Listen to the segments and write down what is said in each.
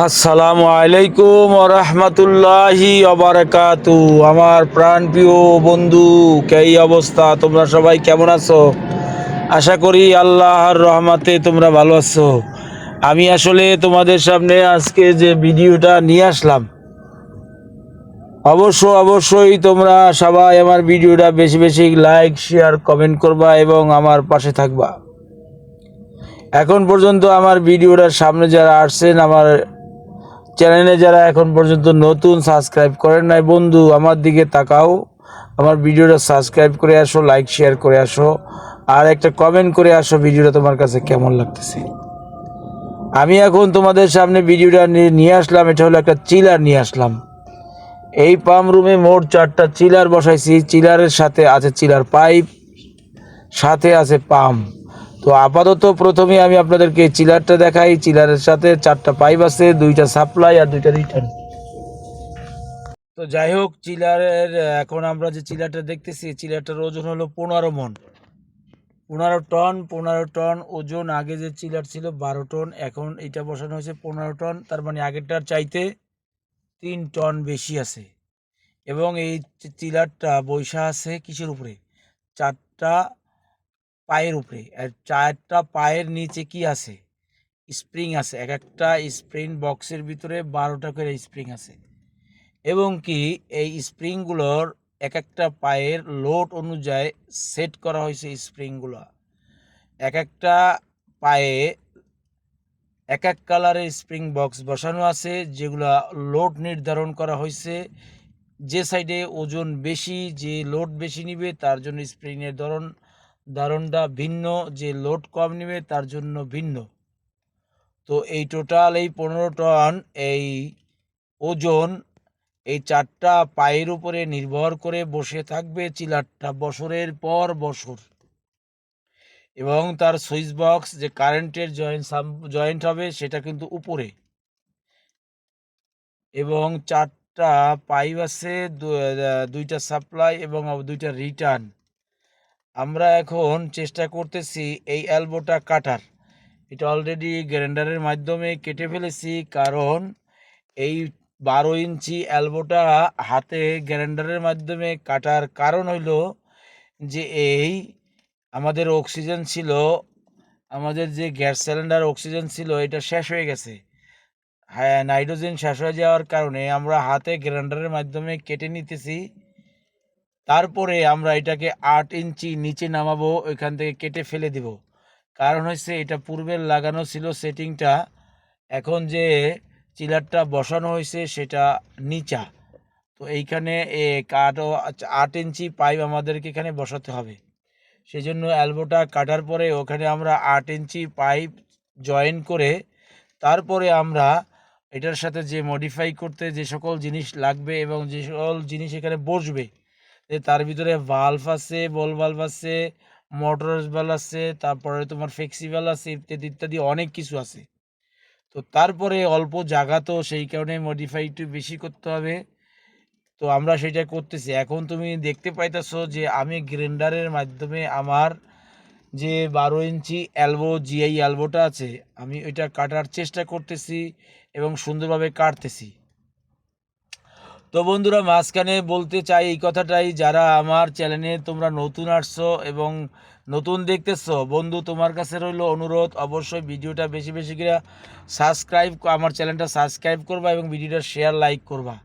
আসসালামু আলাইকুম রহমতুল্লাহি অবরাকাতু। আমার প্রাণপ্রিয় বন্ধু, এই অবস্থা? তোমরা সবাই কেমন আছো? আশা করি আল্লাহর রহমতে তোমরা ভালো আছো। আমি আসলে তোমাদের সামনে আজকে যে ভিডিওটা নিয়ে আসলাম, অবশ্যই তোমরা সবাই আমার ভিডিওটা বেশি বেশি লাইক শেয়ার কমেন্ট করবা এবং আমার পাশে থাকবা। এখন পর্যন্ত আমার ভিডিওটার সামনে যারা আসছেন, আমার চ্যানেলে যারা এখন পর্যন্ত নতুন সাবস্ক্রাইব করেন নাই, বন্ধু আমার দিকে তাকাও, আমার ভিডিওটা সাবস্ক্রাইব করে আসো, লাইক শেয়ার করে আসো, আর একটা কমেন্ট করে আসো ভিডিওটা তোমার কাছে কেমন লাগতেছে। আমি এখন তোমাদের সামনে ভিডিওটা নিয়ে আসলাম, এটা হলো একটা চিলার নিয়ে আসলাম। এই পাম্প রুমে মোট 4টা চিলার বসাইছি। চিলারের সাথে আছে চিলার পাইপ, সাথে আছে পাম্প। তো আপাতত প্রথমে আমি আপনাদেরকে চিলারটা দেখাই। চিলারের সাথে 4টা পাইপ আছে, 2টা সাপ্লাই আর 2টা রিটার্ন। তো যাই হোক, চিলারের এখন আমরা যে চিলারটা দেখতেছি, চিলারটার ওজন হলো 15 মণ, 15 টন ওজন। আগে যে চিলার ছিল 12 টন, এখন এটা বসানো হয়েছে 15 টন। তার মানে আগেরটার চাইতে 3 টন বেশি আছে। এবং এই চিলারটা বৈশা আছে কিসের উপরে? 4টা পায়ের উপরে। আর 4টা পায়ের নিচে কি আছে? স্প্রিং আছে। এক একটা স্প্রিং বক্সের ভিতরে 12টা করে স্প্রিং আছে। এবং কি এই স্প্রিংগুলোর এক একটা পায়ের লোড অনুযায়ী সেট করা হয়েছে। স্প্রিংগুলো এক একটা পায়ে এক এক কালারের স্প্রিং বক্স বসানো আছে, যেগুলা লোড নির্ধারণ করা হয়েছে। যে সাইডে ওজন বেশি, যে লোড বেশি নিবে তার জন্য স্প্রিংয়ের ধরনটা ভিন্ন, যে লোড কম নিবে তার জন্য ভিন্ন। তো এই টোটাল এই 15 টন এই ওজন এই 4টা পায়ের উপরে নির্ভর করে বসে থাকবে চিলারটা বছরের পর বছর। এবং তার সুইচ বক্স যে কারেন্টের জয়েন্ট হবে সেটা কিন্তু উপরে। এবং 4টা পাইপ আছে, 2টা সাপ্লাই এবং 2টা রিটার্ন। আমরা এখন চেষ্টা করতেছি এই এলবোটা কাটার। এটা অলরেডি গ্রাইন্ডারের মাধ্যমে কেটে ফেলেছি, কারণ এই 12 ইঞ্চি এলবোটা হাতে গ্রাইন্ডারের মাধ্যমে কাটার কারণ হইল যে এই আমাদের অক্সিজেন ছিল, আমাদের যে গ্যাস সিলিন্ডার অক্সিজেন ছিল এটা শেষ হয়ে গেছে। হ্যাঁ, নাইট্রোজেন শেষ হয়ে যাওয়ার কারণে আমরা হাতে গ্রাইন্ডারের মাধ্যমে কেটে নিতেছি। তারপরে আমরা এটাকে 8 ইঞ্চি নিচে নামাবো, ওইখান থেকে কেটে ফেলে দিব। কারণ হচ্ছে এটা পূর্বের লাগানো ছিল সেটিংটা, এখন যে চিলারটা বসানো হয়েছে সেটা নিচা। তো এইখানে 8 ইঞ্চি পাইপ আমাদেরকে এখানে বসাতে হবে। সেই জন্য এলবোটা কাটার পরে ওখানে আমরা 8 ইঞ্চি পাইপ জয়েন করে তারপরে আমরা এটার সাথে যে মডিফাই করতে যে সকল জিনিস লাগবে এবং যে সকল জিনিস এখানে বসবে, তার ভিতরে ভালভ আছে, বল ভালভ আছে, মোটর ভালভ আছে, তারপরে তোমার ফ্লেক্সিবল আছে, ইত্যাদি ইত্যাদি অনেক কিছু আছে। তো তারপরে অল্প জায়গা, তো সেই কারণে মডিফাই একটু বেশি করতে হবে। তো আমরা সেটা করতেছি। এখন তুমি দেখতে পাইতেছো যে আমি গ্রাইন্ডারের মাধ্যমে আমার যে 12 ইঞ্চি জিআই এলবোটা আছে, আমি ওইটা কাটার চেষ্টা করতেছি এবং সুন্দরভাবে কাটতেছি। তো বন্ধুরা, মাঝখানে বলতে চাই এই কথাটাই, যারা আমার চ্যানেলে তোমরা নতুন আসছো এবং নতুন দেখতেছো, বন্ধু তোমার কাছে রইলো অনুরোধ, অবশ্যই ভিডিওটা বেশি বেশি করে আমার চ্যানেলটা সাবস্ক্রাইব করবা এবং ভিডিওটা শেয়ার লাইক করবা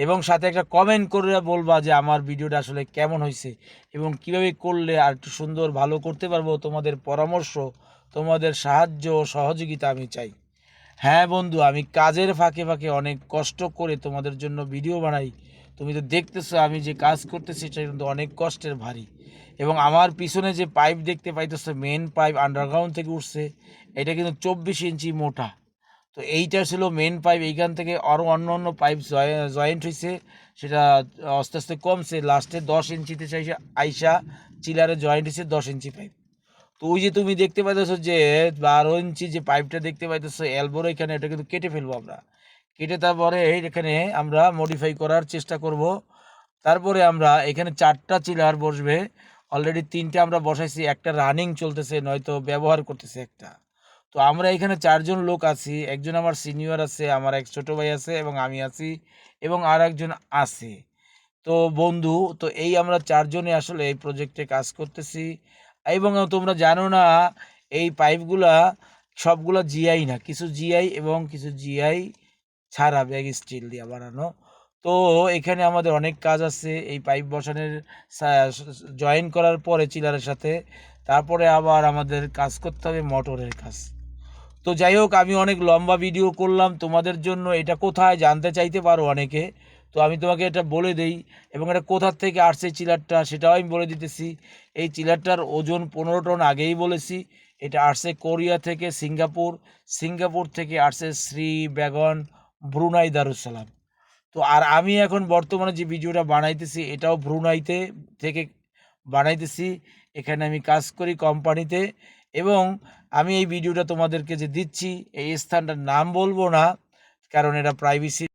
এবং সাথে একটা কমেন্ট করে বলবা যে আমার ভিডিওটা আসলে কেমন হয়েছে এবং কিভাবে করলে আর একটু সুন্দর ভালো করতে পারবো। তোমাদের পরামর্শ, তোমাদের সাহায্য সহযোগিতা আমি চাই। হ্যাঁ বন্ধু, আমি কাজের ফাঁকে ফাঁকে অনেক কষ্ট করে তোমাদের জন্য ভিডিও বানাই। তুমি তো দেখতেছো আমি যে কাজ করতেছি সেটা কিন্তু অনেক কষ্টের ভারী। এবং আমার পিছনে যে পাইপ দেখতে পাইতেছো, মেন পাইপ আন্ডারগ্রাউন্ড থেকে উঠছে, এটা কিন্তু 24 ইঞ্চি মোটা। তো এইটা ছিল মেন পাইপ। এইখান থেকে আরও অন্য অন্য পাইপ জয়েন্ট হয়েছে, সেটা আস্তে আস্তে কমছে, লাস্টে 10 ইঞ্চিতে আইসা চিলারে জয়েন্ট হয়েছে 10 ইঞ্চি পাইপ। তো ওই যে তুমি দেখতে পাইতেছো যে 12 ইঞ্চি যে পাইপটা দেখতে পাইতেছো এলবোর এখানে, এটা কিন্তু কেটে ফেলবো আমরা। কেটে তারপরে এখানে আমরা মডিফাই করার চেষ্টা করব। তারপরে আমরা এখানে 4টা চিলার বসবে। অলরেডি 3টে আমরা বসাইছি, একটা রানিং চলতেছে, নয়তো ব্যবহার করতেছে একটা। তো আমরা এখানে ৪ জন লোক আছি। একজন আমার সিনিয়র আছে, আমার এক ছোট ভাই আছে এবং আমি আছি এবং আরেকজন আছে। তো বন্ধু, তো এই আমরা ৪ জনে আসলে এই প্রজেক্টে কাজ করতেছি এবং তোমরা জানো না এই পাইপগুলা সবগুলা জিআই না। কিছু জিআই এবং কিছু জিআই ছাড়া ব্যাগ স্টিল দিয়ে বানানো। তো এখানে আমাদের অনেক কাজ আছে। এই পাইপ বসানোর সা জয়েন করার পরে চিলারের সাথে তারপরে আবার আমাদের কাজ করতে হবে মোটরের কাজ। তো যাই হোক, আমি অনেক লম্বা ভিডিও করলাম তোমাদের জন্য। এটা কোথায় জানতে চাইতে পারো অনেকে, তো আমি তোমাকে এটা বলে দেই এবং এটা কোথার থেকে আসছে চিলারটা সেটাও আমি বলে দিতেছি। এই চিলারটার ওজন 15 টন আগেই বলেছি। এটা আসছে কোরিয়া থেকে সিঙ্গাপুর, সিঙ্গাপুর থেকে আসছে শ্রী বেগন ব্রুনাই দারুসালাম। তো আর আমি এখন বর্তমানে যে ভিডিওটা বানাইতেছি এটাও ব্রুনাইতে থেকে বানাইতেছি। এখানে আমি কাজ করি কোম্পানিতে এবং আমি এই ভিডিওটা তোমাদেরকে যে দিচ্ছি এই স্থানটার নাম বলবো না, কারণ এটা প্রাইভেসি